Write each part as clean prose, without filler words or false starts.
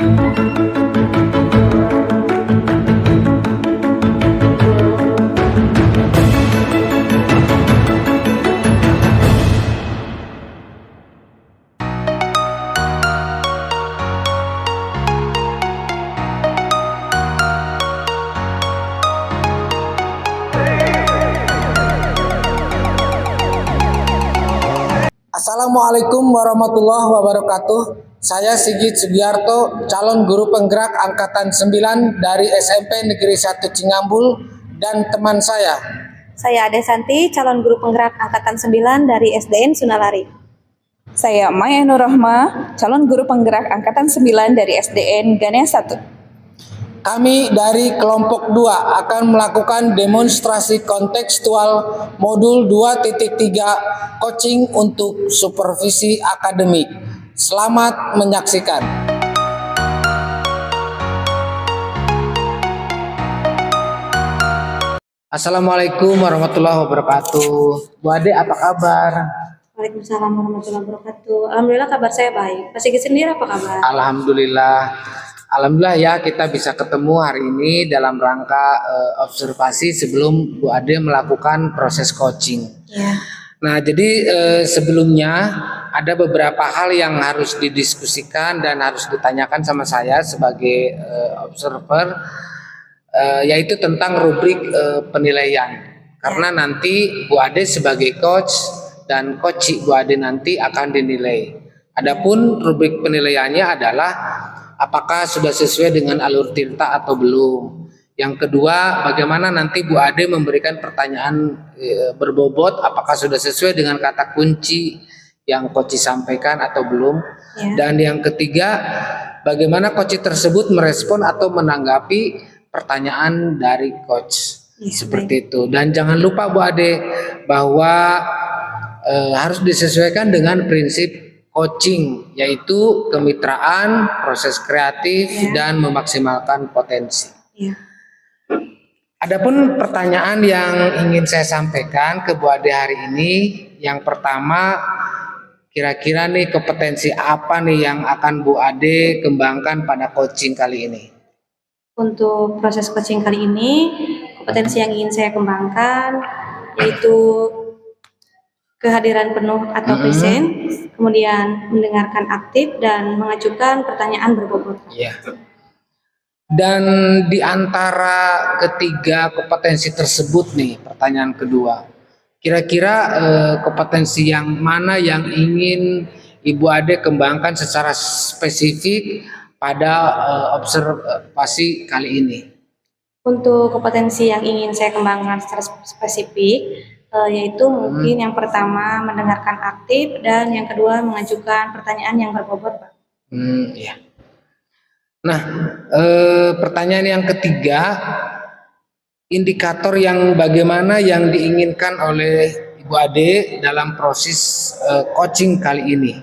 Assalamualaikum warahmatullahi wabarakatuh. Saya Sigit Sugiarto, calon guru penggerak angkatan 9 dari SMP Negeri 1 Cingambul, dan teman saya. Saya Ade Santi, calon guru penggerak angkatan 9 dari SDN Sunalari. Saya Maya Nur Rahma, calon guru penggerak angkatan 9 dari SDN Ganea 1. Kami dari kelompok 2 akan melakukan demonstrasi kontekstual modul 2.3 coaching untuk supervisi akademik. Selamat menyaksikan. Assalamualaikum warahmatullahi wabarakatuh. Bu Ade, apa kabar? Waalaikumsalam warahmatullahi wabarakatuh. Alhamdulillah kabar saya baik. Pak Sigit sendiri apa kabar? Alhamdulillah ya, kita bisa ketemu hari ini dalam rangka observasi sebelum Bu Ade melakukan proses coaching. Ya. Nah, jadi sebelumnya ada beberapa hal yang harus didiskusikan dan harus ditanyakan sama saya sebagai observer, yaitu tentang rubrik penilaian. Karena nanti Bu Ade sebagai coach dan coach Bu Ade nanti akan dinilai. Adapun rubrik penilaiannya adalah apakah sudah sesuai dengan alur tinta atau belum. Yang kedua, bagaimana nanti Bu Ade memberikan pertanyaan berbobot, apakah sudah sesuai dengan kata kunci yang coach sampaikan atau belum. Ya. Dan yang ketiga, bagaimana coach tersebut merespon atau menanggapi pertanyaan dari coach. Ya, seperti itu. Dan jangan lupa Bu Ade bahwa harus disesuaikan dengan prinsip coaching, yaitu kemitraan, proses kreatif, dan memaksimalkan potensi. Ya. Adapun pertanyaan yang ingin saya sampaikan ke Bu Ade hari ini, yang pertama, kira-kira nih kompetensi apa nih yang akan Bu Ade kembangkan pada coaching kali ini? Untuk proses coaching kali ini, kompetensi yang ingin saya kembangkan yaitu kehadiran penuh atau present, kemudian mendengarkan aktif dan mengajukan pertanyaan berbobot. Ya. Dan di antara ketiga kompetensi tersebut nih, pertanyaan kedua, kira-kira kompetensi yang mana yang ingin Ibu Ade kembangkan secara spesifik pada observasi kali ini? Untuk kompetensi yang ingin saya kembangkan secara spesifik, yaitu mungkin yang pertama mendengarkan aktif dan yang kedua mengajukan pertanyaan yang berbobot, Pak. Ya. Nah, pertanyaan yang ketiga, indikator yang bagaimana yang diinginkan oleh Ibu Ade dalam proses coaching kali ini?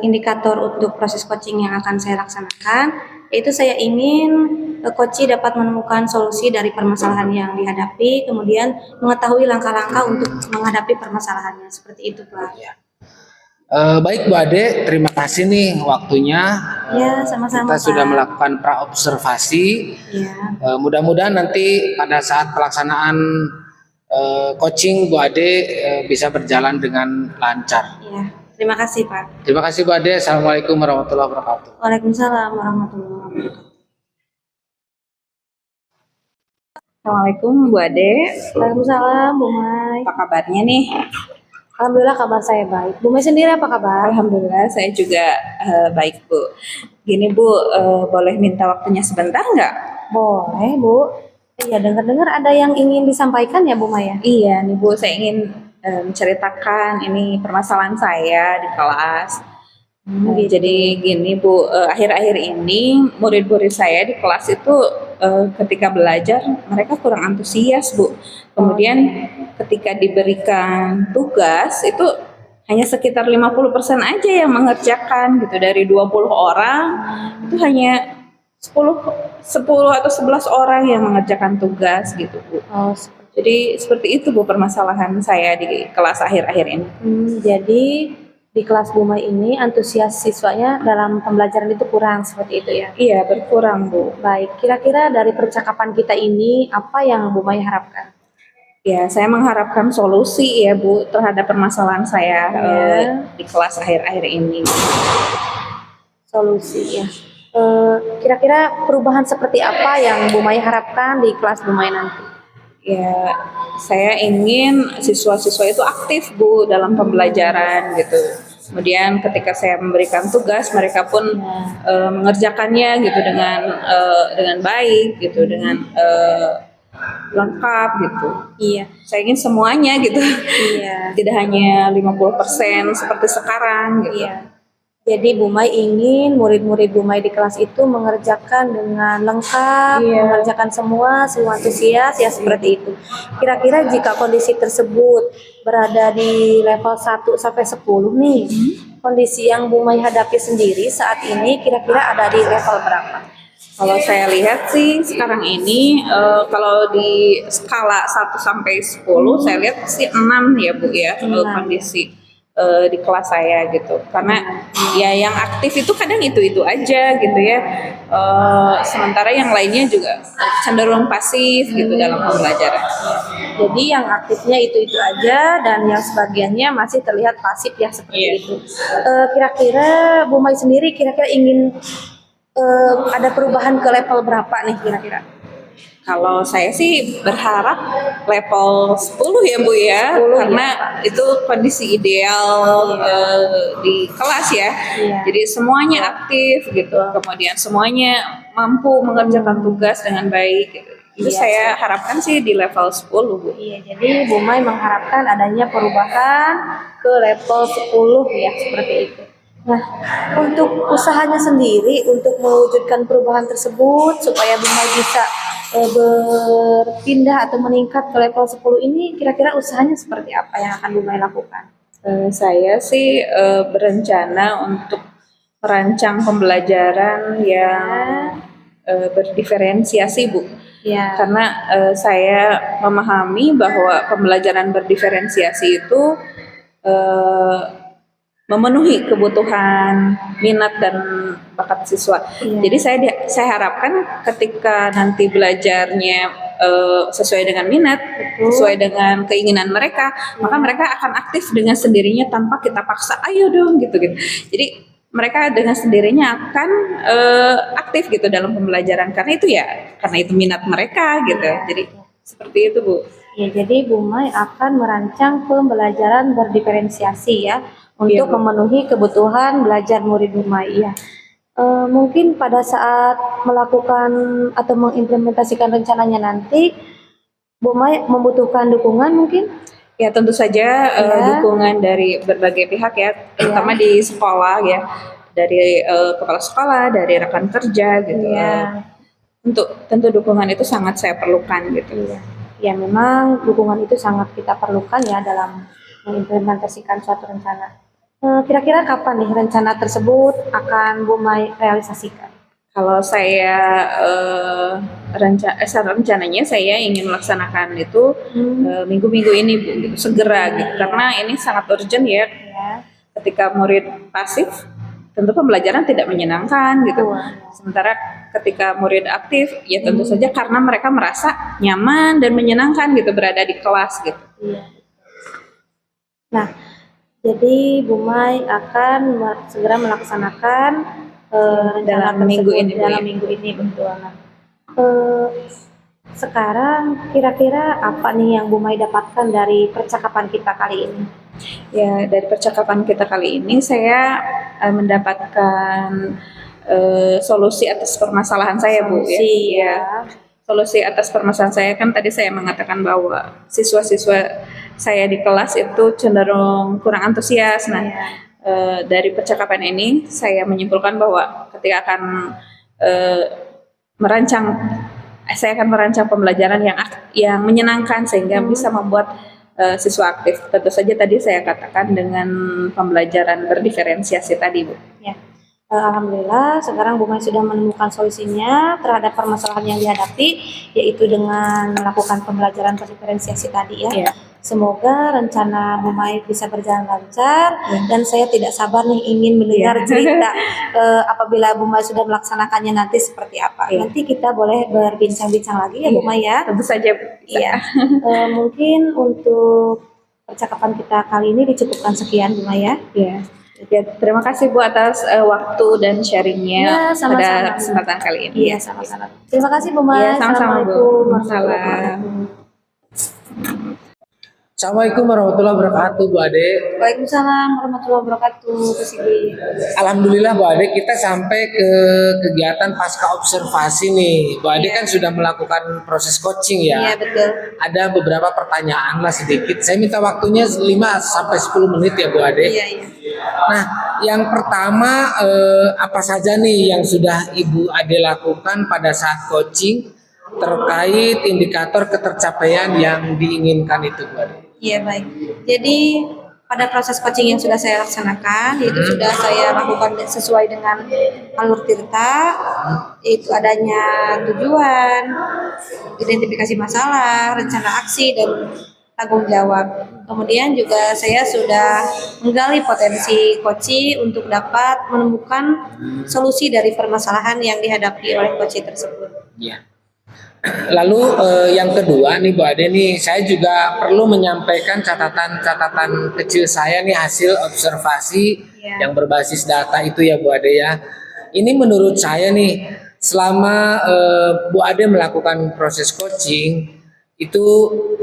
Indikator untuk proses coaching yang akan saya laksanakan, yaitu saya ingin coach dapat menemukan solusi dari permasalahan yang dihadapi, kemudian mengetahui langkah-langkah untuk menghadapi permasalahannya. Seperti itu, Pak. Ya. Baik Bu Ade, terima kasih nih waktunya. Ya, sama-sama, Kita Pak. sudah melakukan pra-observasi. Ya. Mudah-mudahan nanti pada saat pelaksanaan coaching Bu Ade bisa berjalan dengan lancar. Ya. Terima kasih, Pak. Terima kasih Bu Ade. Assalamualaikum warahmatullahi wabarakatuh. Waalaikumsalam warahmatullahi wabarakatuh. Assalamualaikum Bu Ade. Waalaikumsalam, Bu Mai. Apa kabarnya nih? Alhamdulillah kabar saya baik. Bu Mai sendiri apa kabar? Alhamdulillah saya juga baik Bu. Gini Bu, boleh minta waktunya sebentar nggak? Boleh, Bu. Iya, dengar-dengar ada yang ingin disampaikan ya, Bu Maya? Iya nih Bu, saya ingin menceritakan ini permasalahan saya di kelas. Jadi gini Bu, akhir-akhir ini murid-murid saya di kelas itu ketika belajar mereka kurang antusias Bu. Kemudian ketika diberikan tugas itu hanya sekitar 50% aja yang mengerjakan gitu. Dari 20 orang itu hanya 10 atau 11 orang yang mengerjakan tugas gitu Bu. Jadi Seperti itu Bu permasalahan saya di kelas akhir-akhir ini. jadi di kelas Bu Mai ini antusias siswanya dalam pembelajaran itu kurang seperti itu ya. Iya, berkurang, Bu. Baik, kira-kira dari percakapan kita ini apa yang Bu Mai harapkan? Ya, saya mengharapkan solusi ya, Bu, terhadap permasalahan saya di kelas akhir-akhir ini. Solusi ya. Kira-kira perubahan seperti apa yang Bu Mai harapkan di kelas Bu Mai nanti? Ya, saya ingin siswa-siswa itu aktif, Bu, dalam pembelajaran gitu. Kemudian ketika saya memberikan tugas, mereka pun mengerjakannya gitu dengan baik gitu, dengan lengkap gitu. Iya. Saya ingin semuanya gitu. Iya. Tidak hanya 50% seperti sekarang gitu. Iya. Jadi Bu Mai ingin murid-murid Bu Mai di kelas itu mengerjakan dengan lengkap, mengerjakan semua antusias ya seperti itu. Kira-kira jika kondisi tersebut berada di level 1 sampai 10 nih, kondisi yang Bu Mai hadapi sendiri saat ini kira-kira ada di level berapa? Kalau saya lihat sih sekarang ini kalau di skala 1 sampai 10 saya lihat sih 6 ya, Bu ya, kondisi di kelas saya gitu. Karena ya yang aktif itu kadang itu aja gitu ya. Sementara yang lainnya juga cenderung pasif gitu dalam pembelajaran. Jadi yang aktifnya itu aja dan yang sebagiannya masih terlihat pasif ya seperti itu. Kira-kira Bu Mai sendiri kira-kira ingin ada perubahan ke level berapa nih kira-kira? Kalau saya sih berharap level 10 ya, Bu ya, 10 karena itu kondisi ideal di kelas ya. Jadi semuanya aktif gitu, kemudian semuanya mampu mengerjakan tugas dengan baik gitu. Itu saya harapkan sih di level 10, Bu. Iya, jadi Bu Mai mengharapkan adanya perubahan ke level 10 ya seperti itu. Nah, untuk usahanya sendiri untuk mewujudkan perubahan tersebut supaya Bu Mai bisa berpindah atau meningkat ke level 10 ini, kira-kira usahanya seperti apa yang akan Bu Mai lakukan? Saya sih berencana untuk merancang pembelajaran yang berdiferensiasi, Bu. Ya. Karena saya memahami bahwa pembelajaran berdiferensiasi itu memenuhi kebutuhan minat dan bakat siswa. Jadi saya harapkan ketika nanti belajarnya sesuai dengan minat, sesuai dengan keinginan mereka, maka mereka akan aktif dengan sendirinya tanpa kita paksa, ayo dong gitu. Jadi mereka dengan sendirinya akan aktif gitu dalam pembelajaran karena itu minat mereka gitu. Jadi seperti itu, Bu. Ya, jadi Bu Mai akan merancang pembelajaran berdiferensiasi ya untuk memenuhi kebutuhan belajar murid Bu Mai ya. Mungkin pada saat melakukan atau mengimplementasikan rencananya nanti, Bu Mai membutuhkan dukungan mungkin? Ya tentu saja dukungan dari berbagai pihak ya, terutama di sekolah ya, dari kepala sekolah, dari rekan kerja gitu. Tentu dukungan itu sangat saya perlukan gitu. Ya memang dukungan itu sangat kita perlukan ya dalam mengimplementasikan suatu rencana. Kira-kira kapan nih rencana tersebut akan Bu Mai realisasikan? Kalau saya rencananya saya ingin melaksanakan itu minggu-minggu ini, Bu, gitu, segera gitu. Karena ini sangat urgent ya. Ketika murid pasif, tentu pembelajaran tidak menyenangkan gitu. Sementara ketika murid aktif, ya tentu saja karena mereka merasa nyaman dan menyenangkan gitu berada di kelas gitu. Nah, jadi Bu Mai akan segera melaksanakan dalam minggu ini, betul. Sekarang kira-kira apa nih yang Bu Mai dapatkan dari percakapan kita kali ini? Ya, dari percakapan kita kali ini saya mendapatkan solusi atas permasalahan saya, Bu. Solusi atas permasalahan saya kan tadi saya mengatakan bahwa siswa-siswa saya di kelas itu cenderung kurang antusias. Nah, dari percakapan ini saya menyimpulkan bahwa ketika saya akan merancang pembelajaran yang menyenangkan sehingga bisa membuat siswa aktif. Tentu saja tadi saya katakan dengan pembelajaran berdiferensiasi tadi, Bu. Ya. Alhamdulillah sekarang Bu Mai sudah menemukan solusinya terhadap permasalahan yang dihadapi, yaitu dengan melakukan pembelajaran berdiferensiasi tadi ya. Semoga rencana Bu Mai bisa berjalan lancar dan saya tidak sabar nih ingin mendengar cerita apabila Bu Mai sudah melaksanakannya nanti seperti apa. Nanti kita boleh berbincang-bincang lagi ya Bu Mai ya. Tentu saja. Iya. Mungkin untuk percakapan kita kali ini dicukupkan sekian Bu Mai ya. Iya. Ya, terima kasih Bu atas waktu dan sharingnya pada kesempatan kali ini. Iya, sama-sama. Terima kasih Bu Mai. Iya, sama-sama Bu. Assalamualaikum warahmatullahi wabarakatuh, Bu Ade. Waalaikumsalam warahmatullahi wabarakatuh, Bu Sigi. Alhamdulillah Bu Ade, kita sampai ke kegiatan pasca observasi nih. Bu Ade kan sudah melakukan proses coaching ya. Iya, betul. Ada beberapa pertanyaan lah sedikit. Saya minta waktunya 5 sampai 10 menit ya Bu Ade. Iya. Nah, yang pertama apa saja nih yang sudah Ibu Ade lakukan pada saat coaching terkait indikator ketercapaian yang diinginkan itu Bu Ade? Iya, baik. Jadi pada proses coaching yang sudah saya laksanakan, itu sudah saya lakukan sesuai dengan alur Tirta, yaitu adanya tujuan, identifikasi masalah, rencana aksi, dan tanggung jawab. Kemudian juga saya sudah menggali potensi coach untuk dapat menemukan solusi dari permasalahan yang dihadapi oleh coach tersebut. Iya. Lalu yang kedua nih Bu Ade nih, saya juga perlu menyampaikan catatan kecil saya nih hasil observasi yang berbasis data itu ya Bu Ade ya. Ini menurut saya nih, selama Bu Ade melakukan proses coaching itu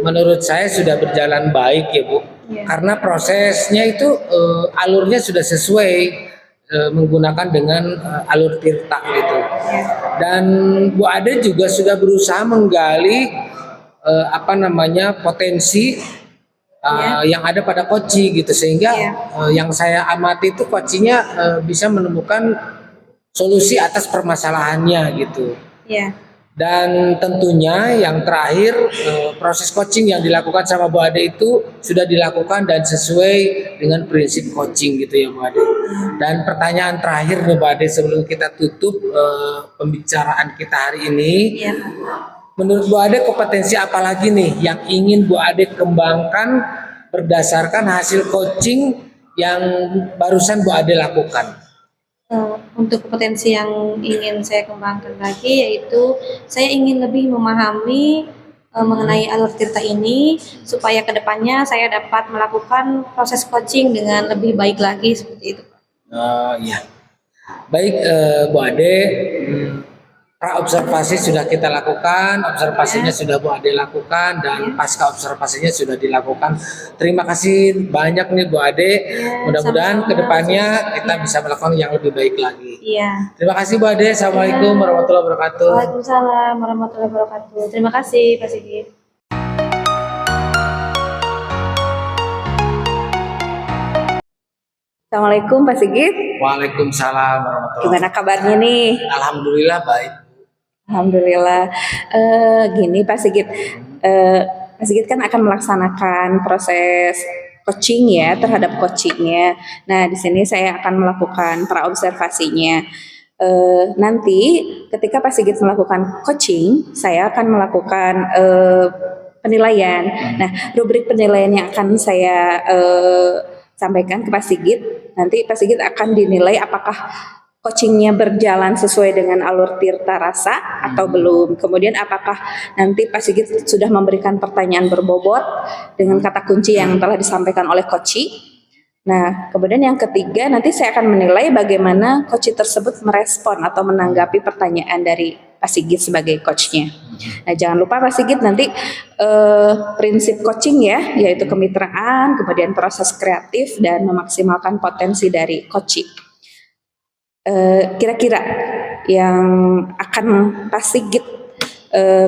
menurut saya sudah berjalan baik ya Bu. Karena prosesnya itu alurnya sudah sesuai menggunakan dengan alur Tirta gitu. Dan Bu Ade juga sudah berusaha menggali potensi yang ada pada koci gitu, sehingga yang saya amati itu kocinya bisa menemukan solusi atas permasalahannya gitu. Dan tentunya yang terakhir proses coaching yang dilakukan sama Bu Ade itu sudah dilakukan dan sesuai dengan prinsip coaching gitu ya Bu Ade. Dan pertanyaan terakhir nih Bu Ade sebelum kita tutup pembicaraan kita hari ini, menurut Bu Ade kompetensi apa lagi nih yang ingin Bu Ade kembangkan berdasarkan hasil coaching yang barusan Bu Ade lakukan? Untuk kompetensi yang ingin saya kembangkan lagi yaitu saya ingin lebih memahami mengenai alur Tirta ini supaya kedepannya saya dapat melakukan proses coaching dengan lebih baik lagi seperti itu. Iya. Baik Bu Ade, pra-observasi sudah kita lakukan, observasinya sudah Bu Ade lakukan, dan pasca observasinya sudah dilakukan. Terima kasih banyak nih Bu Ade. Mudah-mudahan kedepannya kita bisa melakukan yang lebih baik lagi. Iya. Terima kasih Bu Ade. Assalamualaikum warahmatullahi wabarakatuh. Waalaikumsalam warahmatullahi wabarakatuh. Terima kasih Pak Sigit. Assalamualaikum Pak Sigit. Waalaikumsalam warahmatullahi wabarakatuh. Gimana kabarnya nih? Alhamdulillah baik. Alhamdulillah. Gini Pak Sigit, Pak Sigit kan akan melaksanakan proses coaching ya terhadap coachingnya. Nah di sini saya akan melakukan pra-observasinya. Nanti ketika Pak Sigit melakukan coaching, saya akan melakukan penilaian. Nah rubrik penilaian yang akan saya sampaikan ke Pak Sigit, nanti Pak Sigit akan dinilai apakah coachingnya berjalan sesuai dengan alur Tirta Rasa atau belum. Kemudian apakah nanti Pak Sigit sudah memberikan pertanyaan berbobot dengan kata kunci yang telah disampaikan oleh coach. Nah, kemudian yang ketiga nanti saya akan menilai bagaimana coach tersebut merespon atau menanggapi pertanyaan dari Pak Sigit sebagai coachnya. Nah, jangan lupa Pak Sigit nanti prinsip coaching ya, yaitu kemitraan, kemudian proses kreatif dan memaksimalkan potensi dari coaching. Kira-kira yang akan Pak Sigit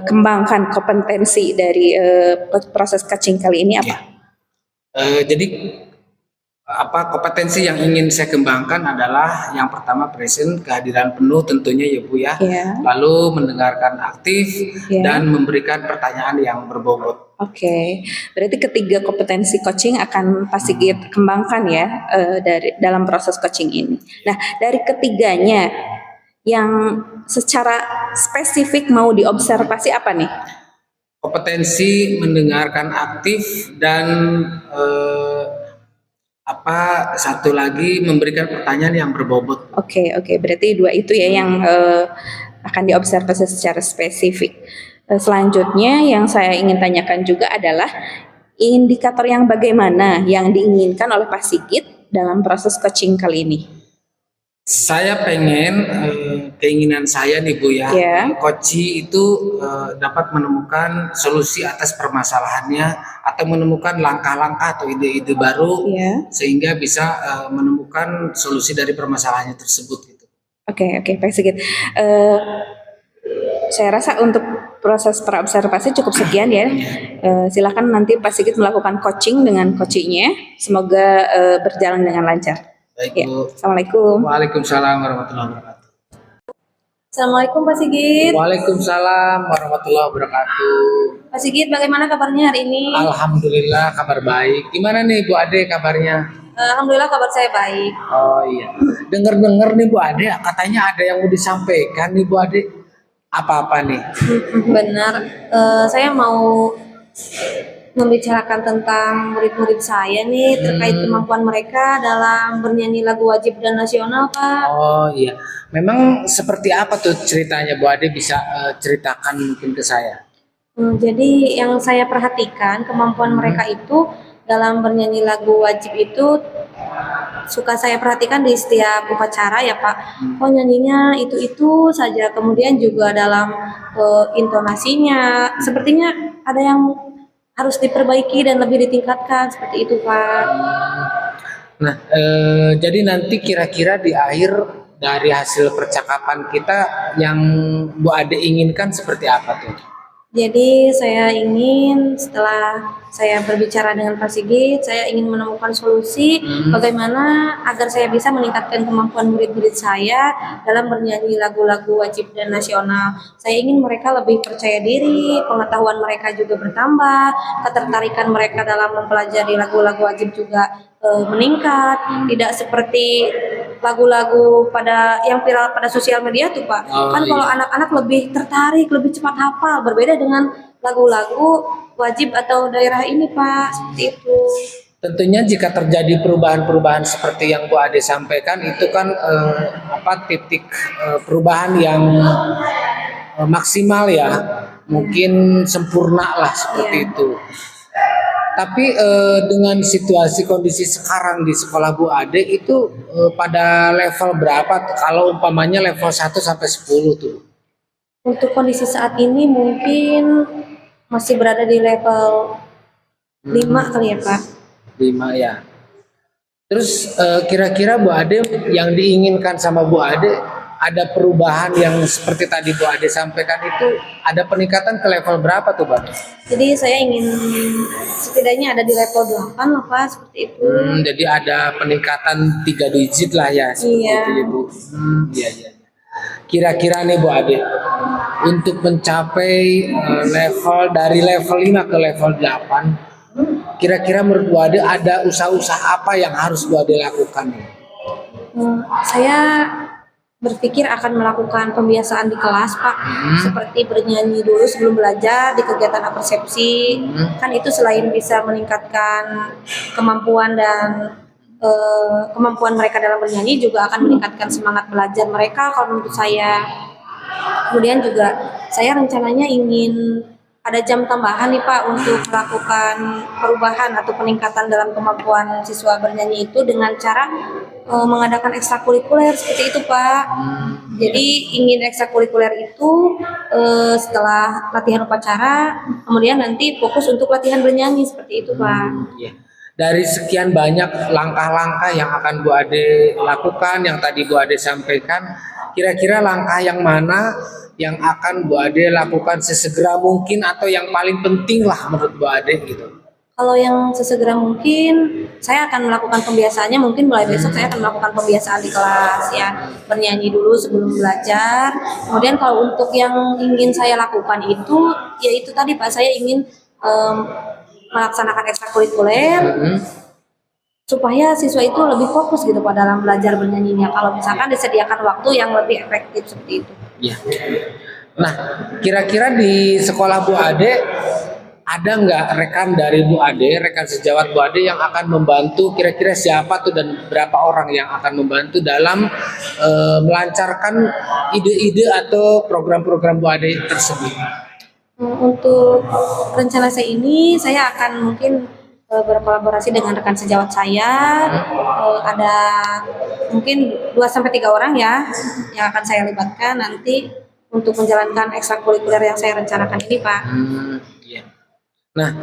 kembangkan kompetensi dari proses coaching kali ini apa? Jadi kompetensi yang ingin saya kembangkan adalah yang pertama present, kehadiran penuh tentunya ya Bu ya. Lalu mendengarkan aktif dan memberikan pertanyaan yang berbobot. Oke, berarti ketiga kompetensi coaching akan Pak Sigit kembangkan ya dalam proses coaching ini. Nah, dari ketiganya yang secara spesifik mau diobservasi apa nih? kompetensi mendengarkan aktif dan satu lagi memberikan pertanyaan yang berbobot. Oke, berarti dua itu ya yang akan diobservasi secara spesifik. Selanjutnya yang saya ingin tanyakan juga adalah indikator yang bagaimana yang diinginkan oleh Pak Sigit dalam proses coaching kali ini. Saya pengen keinginan saya nih Bu ya, Ya. coach itu dapat menemukan solusi atas permasalahannya atau menemukan langkah-langkah atau ide-ide baru Ya. sehingga bisa menemukan solusi dari permasalahannya tersebut gitu. Oke, Pak Sigit. Saya rasa untuk proses praobservasi cukup sekian ya. Silakan nanti Pak Sigit melakukan coaching dengan coachingnya. Semoga berjalan dengan lancar. Baik Ya. Bu. Assalamualaikum. Waalaikumsalam warahmatullahi wabarakatuh. Assalamualaikum Pak Sigit. Waalaikumsalam warahmatullahi wabarakatuh. Pak Sigit, bagaimana kabarnya hari ini? Alhamdulillah kabar baik. Gimana nih Bu Ade kabarnya? Alhamdulillah kabar saya baik. Oh iya. Dengar-dengar nih Bu Ade, katanya ada yang mau disampaikan nih Bu Ade. Apa-apa nih? Benar, saya mau membicarakan tentang murid-murid saya nih terkait kemampuan mereka dalam bernyanyi lagu wajib dan nasional, Pak. Oh iya. Memang seperti apa tuh ceritanya Bu Ade bisa ceritakan mungkin ke saya? Jadi yang saya perhatikan kemampuan mereka itu dalam bernyanyi lagu wajib itu suka saya perhatikan di setiap upacara ya Pak. Oh nyanyinya itu saja. Kemudian juga dalam intonasinya, sepertinya ada yang harus diperbaiki dan lebih ditingkatkan seperti itu Pak. Nah, jadi nanti kira-kira di akhir dari hasil percakapan kita yang Bu Ade inginkan seperti apa tuh? Jadi saya ingin setelah saya berbicara dengan Pak Sigit, saya ingin menemukan solusi bagaimana agar saya bisa meningkatkan kemampuan murid-murid saya dalam bernyanyi lagu-lagu wajib dan nasional. Saya ingin mereka lebih percaya diri, pengetahuan mereka juga bertambah, ketertarikan mereka dalam mempelajari lagu-lagu wajib juga meningkat, tidak seperti lagu-lagu yang viral pada sosial media tuh Pak. Oh, Kan kalau iya. anak-anak lebih tertarik, lebih cepat hafal, berbeda dengan lagu-lagu wajib atau daerah ini Pak, seperti itu. Tentunya jika terjadi perubahan-perubahan seperti yang Bu Ade sampaikan itu kan titik perubahan yang maksimal ya, mungkin sempurna lah seperti Iya. itu. Tapi dengan situasi kondisi sekarang di sekolah Bu Ade itu pada level berapa tuh? Kalau umpamanya level 1 sampai 10 tuh. Untuk kondisi saat ini mungkin masih berada di level 5 kali ya Pak. 5 ya. Terus kira-kira Bu Ade yang diinginkan sama Bu Ade ada perubahan yang seperti tadi Bu Ade sampaikan itu ada peningkatan ke level berapa tuh Bang? Jadi saya ingin setidaknya ada di level 8 lah Pak, seperti itu. Jadi ada peningkatan 3 digit lah ya seperti Iya. itu ya Bu. Iya. Kira-kira nih Bu Ade untuk mencapai level dari level 5 ke level 8 kira-kira menurut Bu Ade ada usaha-usaha apa yang harus Bu Ade lakukan? Saya berpikir akan melakukan pembiasaan di kelas Pak, seperti bernyanyi dulu sebelum belajar di kegiatan apersepsi. Kan itu selain bisa meningkatkan kemampuan dan kemampuan mereka dalam bernyanyi juga akan meningkatkan semangat belajar mereka kalau menurut saya. Kemudian juga saya rencananya ingin ada jam tambahan nih Pak untuk melakukan perubahan atau peningkatan dalam kemampuan siswa bernyanyi itu dengan cara mengadakan ekstrakurikuler seperti itu Pak. Jadi ingin ekstrakurikuler itu setelah latihan upacara, kemudian nanti fokus untuk latihan bernyanyi seperti itu Pak. Iya. Dari sekian banyak langkah-langkah yang akan Bu Ade lakukan, yang tadi Bu Ade sampaikan, kira-kira langkah yang mana yang akan Bu Ade lakukan sesegera mungkin atau yang paling penting lah menurut Bu Ade gitu? Kalau yang sesegera mungkin, saya akan melakukan pembiasaannya. Mungkin mulai besok saya akan melakukan pembiasaan di kelas ya, bernyanyi dulu sebelum belajar. Kemudian kalau untuk yang ingin saya lakukan itu, yaitu tadi Pak, saya ingin melaksanakan ekstrakurikuler supaya siswa itu lebih fokus gitu Pak dalam belajar bernyanyinya. Kalau misalkan disediakan waktu yang lebih efektif seperti itu. Iya. Nah, kira-kira di sekolah Bu Ade ada nggak rekan dari Bu Ade, rekan sejawat Bu Ade yang akan membantu? Kira-kira siapa tuh dan berapa orang yang akan membantu dalam melancarkan ide-ide atau program-program Bu Ade tersebut? Untuk rencana saya ini, saya akan mungkin berkolaborasi dengan rekan sejawat saya. Ada mungkin 2 sampai 3 orang ya yang akan saya libatkan nanti untuk menjalankan ekstrakurikuler yang saya rencanakan ini, Pak. Iya. Nah,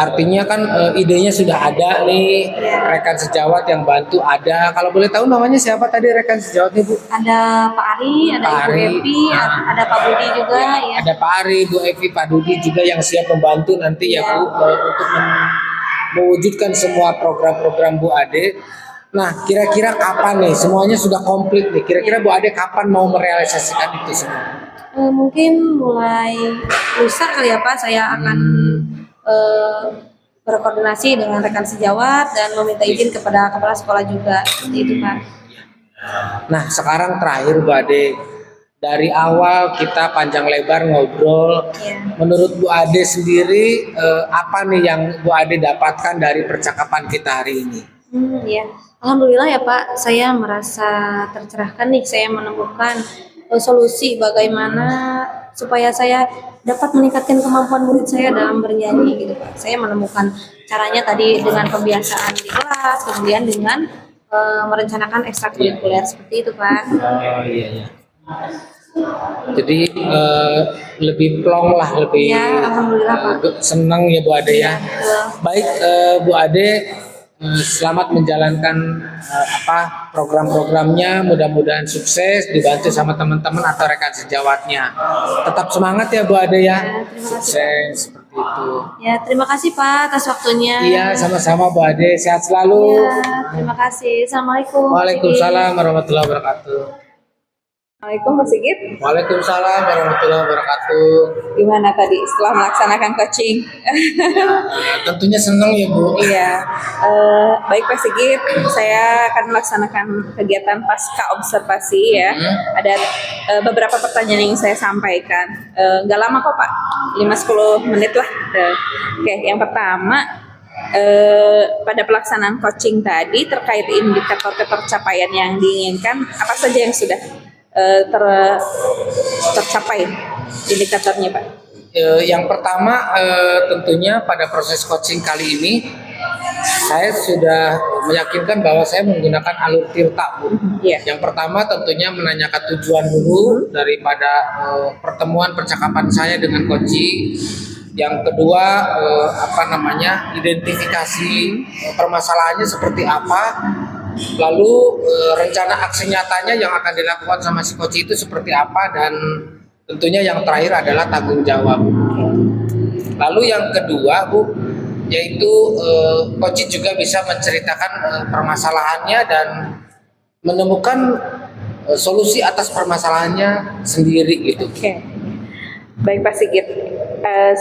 artinya kan idenya sudah ada nih, rekan sejawat yang bantu ada. Kalau boleh tahu namanya siapa tadi rekan sejawatnya, Bu? Ada Pak Ari, ada Pak Ibu Ari. Evi, ada Pak Budi juga ya. Ada Pak Ari, Bu Evi, Pak Dudi juga yang siap membantu nanti ya Bu, untuk mewujudkan semua program-program Bu Ade. Nah, kira-kira kapan nih? Semuanya sudah komplit nih. Kira-kira Bu Ade kapan mau merealisasikan itu semua? Mungkin mulai lusa kali ya Pak, saya akan berkoordinasi dengan rekan sejawat dan meminta izin kepada kepala sekolah juga, seperti itu Pak. Nah, sekarang terakhir Bu Ade, dari awal kita panjang lebar ngobrol. Menurut Bu Ade sendiri, apa nih yang Bu Ade dapatkan dari percakapan kita hari ini? Ya, alhamdulillah ya Pak, saya merasa tercerahkan nih. Saya menemukan solusi bagaimana supaya saya dapat meningkatkan kemampuan murid saya dalam bernyanyi gitu Pak. Saya menemukan caranya tadi dengan pembiasaan di kelas, kemudian dengan merencanakan ekstrakurikuler seperti itu Pak. Oh iya. Jadi lebih plong lah, lebih Ya, alhamdulillah Pak. senang ya Bu Ade ya. Baik Bu Ade, selamat menjalankan program-programnya, mudah-mudahan sukses, dibantu sama teman-teman atau rekan sejawatnya. Tetap semangat ya Bu Ade ya. Terima kasih. Sukses seperti itu. Ya, terima kasih Pak atas waktunya. Iya, sama-sama Bu Ade, sehat selalu. Ya, terima kasih. Assalamualaikum. Waalaikumsalam warahmatullahi wabarakatuh. Assalamualaikum Pak Sigit. Waalaikumsalam warahmatullahi wabarakatuh. Gimana tadi setelah melaksanakan coaching? Tentunya senang ya Bu. Iya, baik Pak Sigit, saya akan melaksanakan kegiatan pasca observasi ya. Ada beberapa pertanyaan yang saya sampaikan. Nggak lama kok Pak, 5-10 menit lah. Oke, yang pertama, pada pelaksanaan coaching tadi terkait indikator ketercapaian yang diinginkan, apa saja yang sudah tercapai indikatornya Pak? Yang pertama tentunya pada proses coaching kali ini saya sudah meyakinkan bahwa saya menggunakan alur tirta Bu. Yang pertama tentunya menanyakan tujuan dulu daripada pertemuan percakapan saya dengan coaching. Yang kedua identifikasi permasalahannya seperti apa. Lalu rencana aksi nyatanya yang akan dilakukan sama si coach itu seperti apa, dan tentunya yang terakhir adalah tanggung jawab. Lalu yang kedua Bu, yaitu coach juga bisa menceritakan permasalahannya dan menemukan solusi atas permasalahannya sendiri gitu. Oke. Baik Pak Sigit,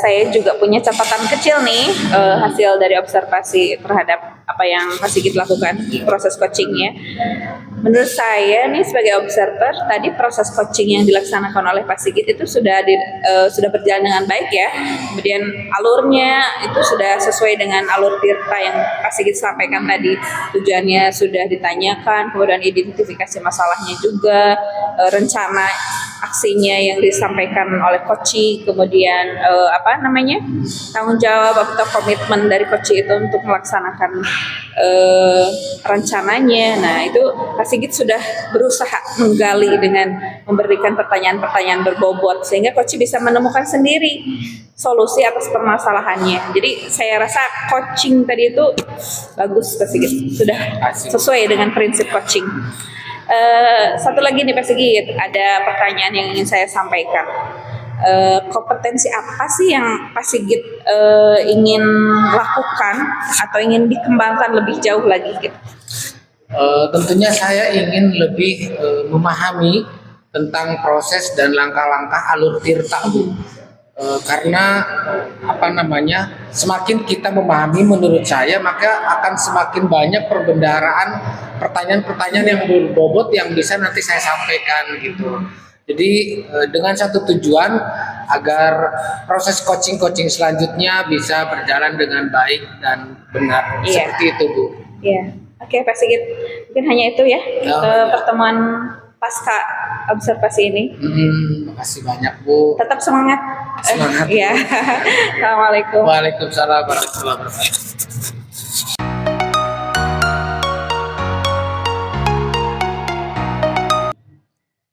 saya juga punya catatan kecil nih hasil dari observasi terhadap apa yang Pak Sigit lakukan proses coachingnya. Menurut saya nih sebagai observer, tadi proses coaching yang dilaksanakan oleh Pak Sigit itu sudah berjalan dengan baik ya. Kemudian alurnya itu sudah sesuai dengan alur tirta yang Pak Sigit sampaikan tadi. Tujuannya sudah ditanyakan, kemudian identifikasi masalahnya juga, rencana aksinya yang disampaikan oleh coach, kemudian tanggung jawab atau komitmen dari coach itu untuk melaksanakan rencananya. Nah itu Pak Sigit sudah berusaha menggali dengan memberikan pertanyaan-pertanyaan berbobot sehingga coach bisa menemukan sendiri solusi atas permasalahannya. Jadi saya rasa coaching tadi itu bagus Pak Sigit, sudah sesuai dengan prinsip coaching. Satu lagi nih Pak Sigit, ada pertanyaan yang ingin saya sampaikan. Kompetensi apa sih yang Pak Sigit ingin lakukan atau ingin dikembangkan lebih jauh lagi gitu? Tentunya saya ingin lebih memahami tentang proses dan langkah-langkah alur tirta Bu. Karena semakin kita memahami menurut saya maka akan semakin banyak perbendaharaan pertanyaan-pertanyaan yang berbobot yang bisa nanti saya sampaikan gitu. Jadi dengan satu tujuan agar proses coaching selanjutnya bisa berjalan dengan baik dan benar. Iya. Seperti itu, Bu. Iya. Oke, Pak Sigit. Mungkin hanya itu ya Ya. pertemuan pasca observasi ini. Makasih banyak, Bu. Tetap semangat. Semangat. Iya. Assalamualaikum. Waalaikumsalam warahmatullahi wabarakatuh.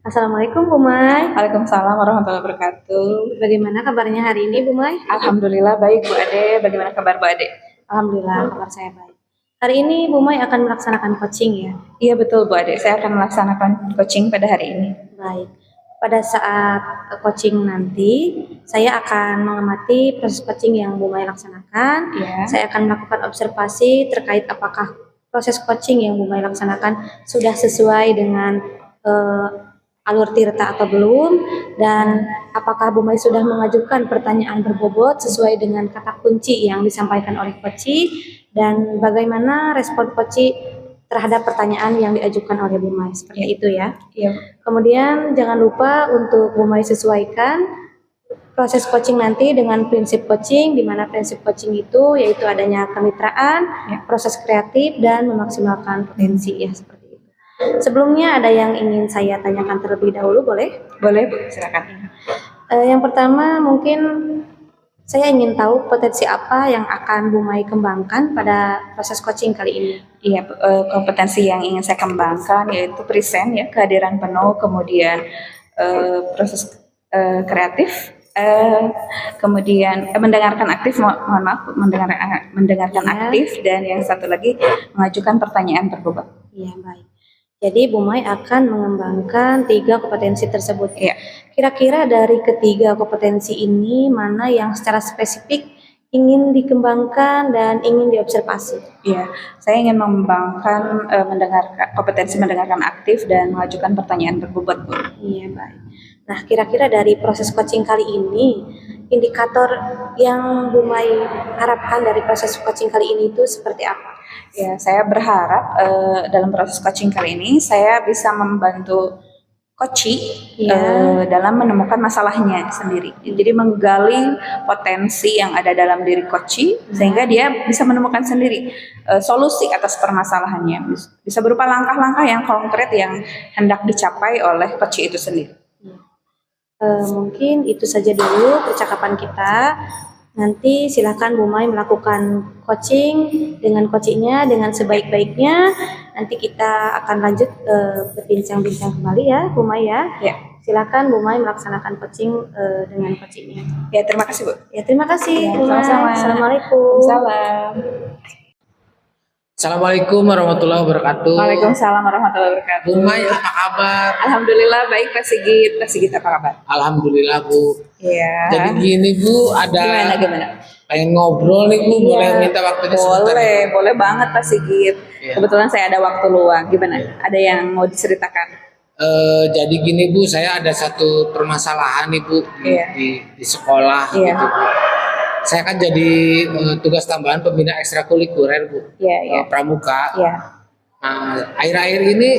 Assalamualaikum Bu Mai. Waalaikumsalam warahmatullahi wabarakatuh. Bagaimana kabarnya hari ini Bu Mai? Alhamdulillah baik Bu Ade. Bagaimana kabar Bu Ade? Alhamdulillah kabar saya baik. Hari ini Bu Mai akan melaksanakan coaching ya? Iya betul Bu Ade. Saya akan melaksanakan coaching pada hari ini. Baik. Pada saat coaching nanti, saya akan mengamati proses coaching yang Bu Mai laksanakan. Iya. Saya akan melakukan observasi terkait apakah proses coaching yang Bu Mai laksanakan sudah sesuai dengan alur tirta atau belum, dan apakah Bu Mai sudah mengajukan pertanyaan berbobot sesuai dengan kata kunci yang disampaikan oleh coach, dan bagaimana respon coach terhadap pertanyaan yang diajukan oleh Bu Mai, seperti itu ya. Iya. Kemudian jangan lupa untuk Bu Mai sesuaikan proses coaching nanti dengan prinsip coaching, di mana prinsip coaching itu yaitu adanya kemitraan, proses kreatif, dan memaksimalkan potensi ya, seperti itu. Sebelumnya ada yang ingin saya tanyakan terlebih dahulu, boleh? Boleh Bu, silakan. Yang pertama mungkin saya ingin tahu potensi apa yang akan Bu Mai kembangkan pada proses coaching kali ini. Iya, kompetensi yang ingin saya kembangkan yaitu present ya, kehadiran penuh, kemudian proses kreatif, kemudian mendengarkan aktif, mohon maaf, mendengarkan Iya. aktif, dan yang satu lagi mengajukan pertanyaan berbobot. Iya, baik. Jadi Bu Mai akan mengembangkan 3 kompetensi tersebut. Iya. Kira-kira dari ketiga kompetensi ini mana yang secara spesifik ingin dikembangkan dan ingin diobservasi? Iya, saya ingin mengembangkan kompetensi mendengarkan aktif dan mengajukan pertanyaan berbobot, Bu. Iya, baik. Nah, kira-kira dari proses coaching kali ini, indikator yang Bu Mai harapkan dari proses coaching kali ini itu seperti apa? Ya, saya berharap dalam proses coaching kali ini saya bisa membantu coach dalam menemukan masalahnya sendiri. Jadi menggali potensi yang ada dalam diri coach sehingga dia bisa menemukan sendiri solusi atas permasalahannya. Bisa berupa langkah-langkah yang konkret yang hendak dicapai oleh coach itu sendiri. Mungkin itu saja dulu percakapan kita. Nanti silakan Bu Mai melakukan coaching dengan coachingnya dengan sebaik-baiknya. Nanti kita akan lanjut berbincang-bincang kembali ya Bu Mai ya. Ya. Silakan Bu Mai melaksanakan coaching dengan coachingnya. Ya, terima kasih Bu. Ya, terima kasih Ya, Bu Mai. sama-sama. Assalamualaikum. Salam. Assalamualaikum warahmatullahi wabarakatuh. Waalaikumsalam warahmatullahi wabarakatuh. Bu Mai, apa kabar? Alhamdulillah baik Pak Sigit. Pak Sigit apa kabar? Alhamdulillah, Bu. Iya. Jadi gini, Bu, ada Gimana? pengen ngobrol nih, Bu. Boleh minta waktunya sebentar? Boleh banget Pak Sigit. Iya. Kebetulan saya ada waktu luang. Gimana? Ada yang mau diceritakan? Jadi gini, Bu, saya ada satu permasalahan nih, Bu, Iya. di sekolah Iya. gitu, Bu. Saya kan jadi tugas tambahan pembina ekstrakurikuler, Bu. Iya. Pramuka. Iya. Nah, akhir-akhir ini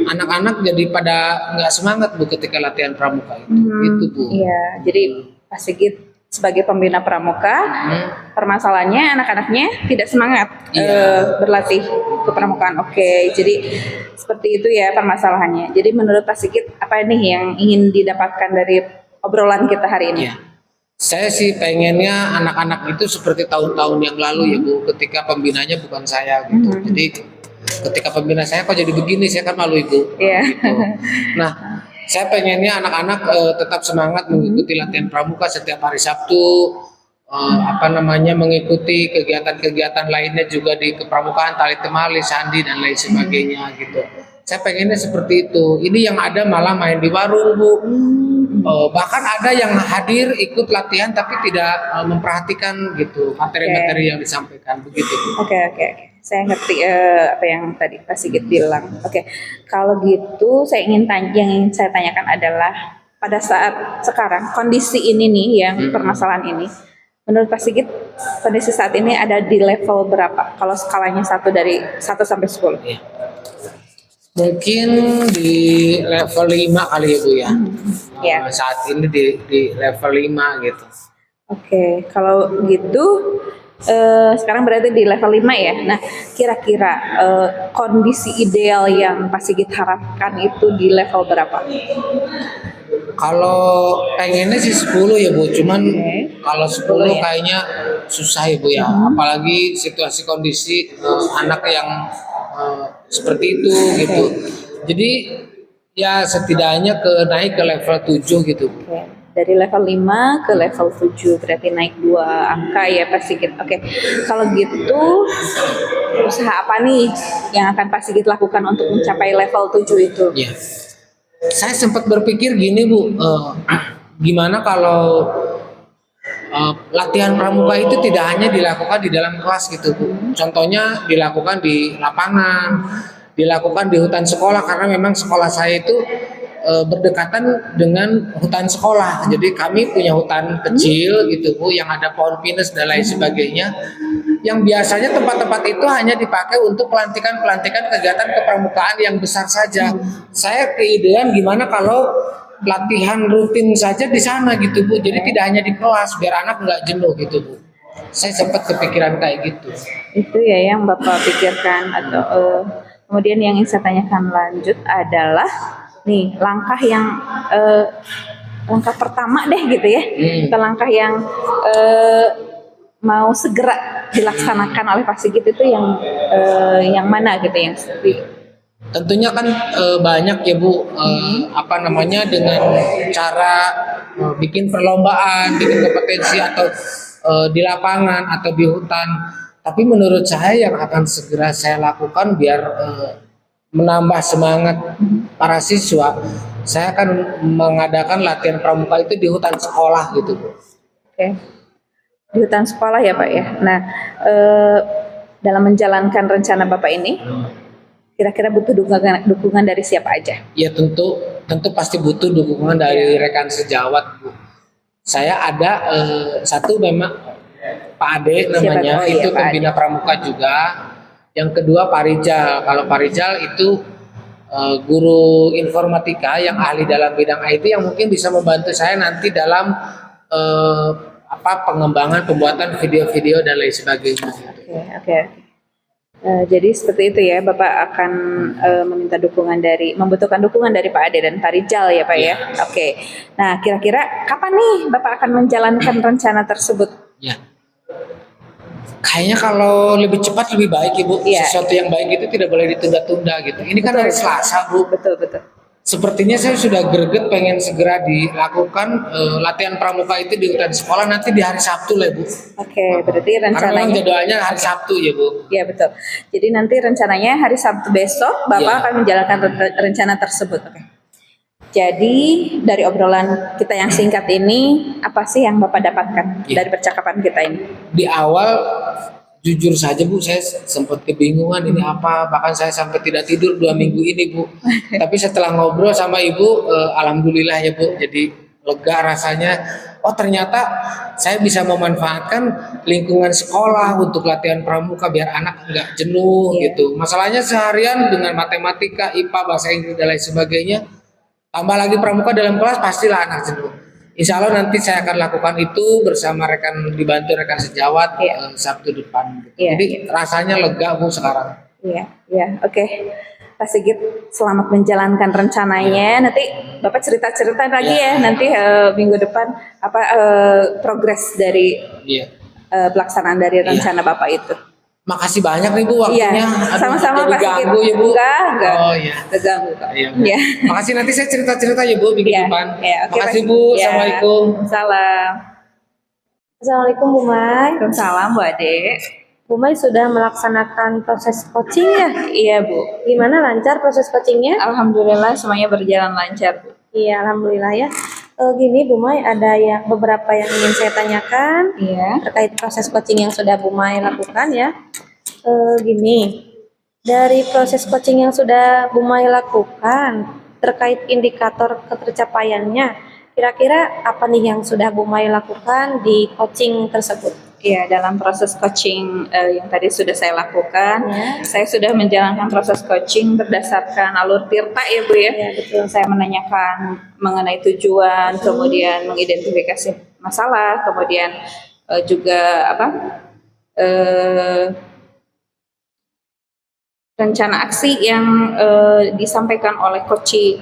anak-anak jadi pada nggak semangat, Bu, ketika latihan pramuka itu. Itu, Bu. Iya. Jadi Pak Sigit sebagai pembina pramuka, permasalahannya anak-anaknya tidak semangat berlatih kepramukaan. Oke, jadi seperti itu ya permasalahannya. Jadi menurut Pak Sigit apa nih yang ingin didapatkan dari obrolan kita hari ini? Iya. Saya sih pengennya anak-anak itu seperti tahun-tahun yang lalu ya, Bu, ketika pembinanya bukan saya gitu. Jadi ketika pembina saya kok jadi begini, saya kan malu, Ibu. Iya. Gitu. Nah, saya pengennya anak-anak tetap semangat mengikuti latihan pramuka setiap hari Sabtu, mengikuti kegiatan-kegiatan lainnya juga di kepramukaan, tali temali, sandi, dan lain sebagainya gitu. Saya pengennya seperti itu. Ini yang ada malah main di warung, Bu. Bahkan ada yang hadir ikut latihan tapi tidak memperhatikan gitu materi-materi yang disampaikan begitu. Oke. Saya ngerti apa yang tadi Pak Sigit bilang. Oke. Kalau gitu saya ingin yang ingin saya tanyakan adalah pada saat sekarang kondisi ini nih yang permasalahan ini, menurut Pak Sigit kondisi saat ini ada di level berapa? Kalau skalanya 1 sampai 10. Iya. Mungkin di level 5 kali ya Bu ya. Ya. Saat ini di level 5 gitu. Oke, kalau gitu sekarang berarti di level 5 ya. Nah, kira-kira kondisi ideal yang Pak Sigit harapkan itu di level berapa? Kalau pengennya sih 10 ya Bu, cuman kalau 10 ya. kayaknya susah ya Bu ya. Apalagi situasi kondisi anak yang seperti itu gitu. Jadi ya setidaknya naik ke level 7 gitu Bu. Oke, dari level 5 ke level 7 berarti naik 2 angka ya Pak Sigit. Oke, kalau gitu usaha apa nih yang akan Pak Sigit lakukan untuk mencapai level 7 itu? Ya. Saya sempat berpikir gini Bu, gimana kalau latihan pramuka itu tidak hanya dilakukan di dalam kelas gitu Bu. Contohnya dilakukan di lapangan, dilakukan di hutan sekolah karena memang sekolah saya itu berdekatan dengan hutan sekolah. Jadi kami punya hutan kecil gitu Bu yang ada pohon pinus dan lain sebagainya. Yang biasanya tempat-tempat itu hanya dipakai untuk pelantikan-pelantikan kegiatan kepramukaan yang besar saja. Saya keidean gimana kalau latihan rutin saja di sana gitu Bu. Jadi tidak hanya di kelas biar anak nggak jenuh gitu Bu. Saya sempat kepikiran kayak gitu. Itu ya yang Bapak pikirkan atau kemudian yang ingin saya tanyakan lanjut adalah nih langkah pertama deh gitu ya. Atau langkah yang mau segera dilaksanakan oleh Pak Sigit itu yang mana gitu yang Tentunya kan banyak ya Bu, apa namanya dengan cara bikin perlombaan, bikin kompetensi atau di lapangan atau di hutan. Tapi menurut saya yang akan segera saya lakukan biar menambah semangat para siswa, saya akan mengadakan latihan pramuka itu di hutan sekolah gitu Bu. Oke. Di hutan sekolah ya Pak ya. Nah, dalam menjalankan rencana Bapak ini, kira-kira butuh dukungan dari siapa aja? Ya tentu pasti butuh dukungan dari rekan sejawat Bu. Saya ada satu memang Pak Ade namanya, itu pembina pramuka juga. Yang kedua Pak Rijal. Kalau Pak Rijal itu guru informatika yang ahli dalam bidang IT yang mungkin bisa membantu saya nanti dalam pengembangan pembuatan video-video dan lain sebagainya. Oke. Jadi seperti itu ya, Bapak akan membutuhkan dukungan dari Pak Ade dan Pak Rijal ya Pak ya. Oke. Nah kira-kira kapan nih Bapak akan menjalankan rencana tersebut? Ya. Kayaknya kalau lebih cepat lebih baik Ibu. Sesuatu yang baik itu tidak boleh ditunda-tunda gitu. Ini kan hari Selasa Bu. Betul. Sepertinya saya sudah greget pengen segera dilakukan latihan pramuka itu di hutan sekolah nanti di hari Sabtu lah Bu. Oke, berarti rencananya. Karena memang jadwalnya hari Sabtu ya Bu. Iya betul. Jadi nanti rencananya hari Sabtu besok Bapak akan menjalankan rencana tersebut. Oke. Jadi dari obrolan kita yang singkat ini, apa sih yang Bapak dapatkan dari percakapan kita ini? Di awal jujur saja Bu, saya sempat kebingungan ini apa, bahkan saya sampai tidak tidur 2 minggu ini Bu. Tapi setelah ngobrol sama Ibu, alhamdulillah ya Bu, jadi lega rasanya. Oh ternyata saya bisa memanfaatkan lingkungan sekolah untuk latihan pramuka biar anak nggak jenuh gitu. Masalahnya seharian dengan matematika, IPA, bahasa Inggris dan lain sebagainya, tambah lagi pramuka dalam kelas pastilah anak jenuh. Insya Allah nanti saya akan lakukan itu bersama dibantu rekan sejawat Sabtu depan. Jadi rasanya lega Bu sekarang. Iya, oke. Pak Sigit, selamat menjalankan rencananya. Nanti Bapak cerita-cerita lagi ya nanti minggu depan progres dari pelaksanaan dari rencana Bapak itu. Makasih banyak nih Bu waktunya. Sama-sama Pak Sigit. Ya Bu. Enggak. Oh iya. Terganggu kok. Iya. Makasih, nanti saya cerita-cerita ya Bu minggu depan. Oke, makasih Bu. Assalamualaikum. Salam. Assalamualaikum Bu Mai. Waalaikumsalam Bu Ade. Bu Mai sudah melaksanakan proses coaching ya? Iya Bu. Gimana, lancar proses coachingnya? Alhamdulillah semuanya berjalan lancar Bu. Iya, alhamdulillah ya. Gini Bu Mai, ada beberapa yang ingin saya tanyakan terkait proses coaching yang sudah Bu Mai lakukan ya. Gini, dari proses coaching yang sudah Bu Mai lakukan terkait indikator ketercapaiannya, kira-kira apa nih yang sudah Bu Mai lakukan di coaching tersebut? Ya, dalam proses coaching yang tadi sudah saya lakukan, saya sudah menjalankan proses coaching berdasarkan alur tirta ya Bu ya. Ya, betul. Saya menanyakan mengenai tujuan, kemudian mengidentifikasi masalah, kemudian juga rencana aksi yang disampaikan oleh coach.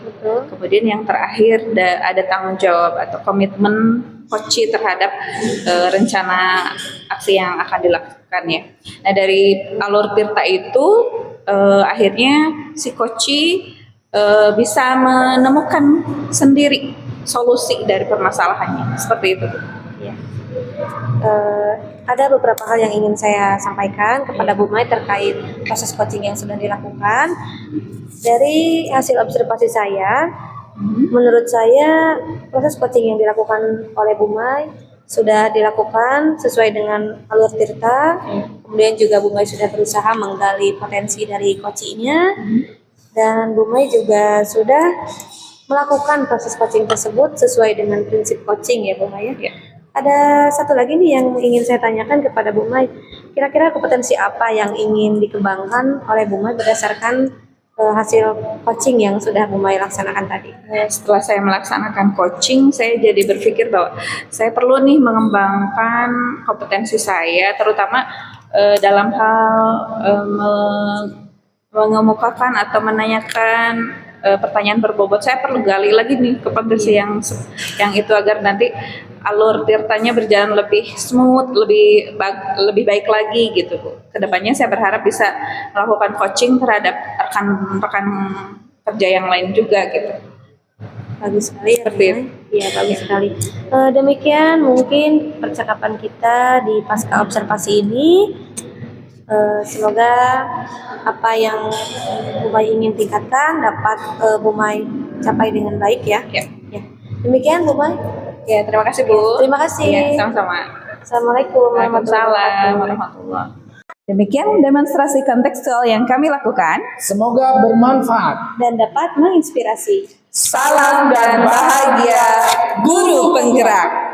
Kemudian yang terakhir ada tanggung jawab atau komitmen coach terhadap rencana aksi yang akan dilakukan ya. Nah dari alur tirta itu akhirnya si coach bisa menemukan sendiri solusi dari permasalahannya seperti itu. Ya. Ada beberapa hal yang ingin saya sampaikan kepada Bu Mai terkait proses coaching yang sudah dilakukan. Dari hasil observasi saya, menurut saya proses coaching yang dilakukan oleh Bu Mai sudah dilakukan sesuai dengan alur tirta. Kemudian juga Bu Mai sudah berusaha menggali potensi dari coachingnya, dan Bu Mai juga sudah melakukan proses coaching tersebut sesuai dengan prinsip coaching ya Bu Mai ya. Ada satu lagi nih yang ingin saya tanyakan kepada Bu Mai. Kira-kira kompetensi apa yang ingin dikembangkan oleh Bu Mai berdasarkan hasil coaching yang sudah Bu Mai laksanakan tadi? Setelah saya melaksanakan coaching, saya jadi berpikir bahwa saya perlu nih mengembangkan kompetensi saya, terutama dalam hal mengemukakan atau menanyakan pertanyaan berbobot. Saya perlu gali lagi nih kompetensi yang itu agar nanti alur tirtanya berjalan lebih smooth, lebih baik lagi gitu Bu. Kedepannya saya berharap bisa melakukan coaching terhadap rekan-rekan kerja yang lain juga gitu. Bagus sekali ya, Seperti itu. Iya, bagus sekali. Demikian mungkin percakapan kita di pasca observasi ini. Semoga apa yang Bu Mai ingin tingkatkan dapat Bu Mai capai dengan baik ya. Ya. Demikian Bu Mai. Ya, terima kasih Bu. Terima kasih. Ya, sama-sama. Assalamualaikum Waalaikumsalam warahmatullahi. Demikian demonstrasi kontekstual yang kami lakukan. Semoga bermanfaat. dan dapat menginspirasi. Salam dan bahagia, guru penggerak.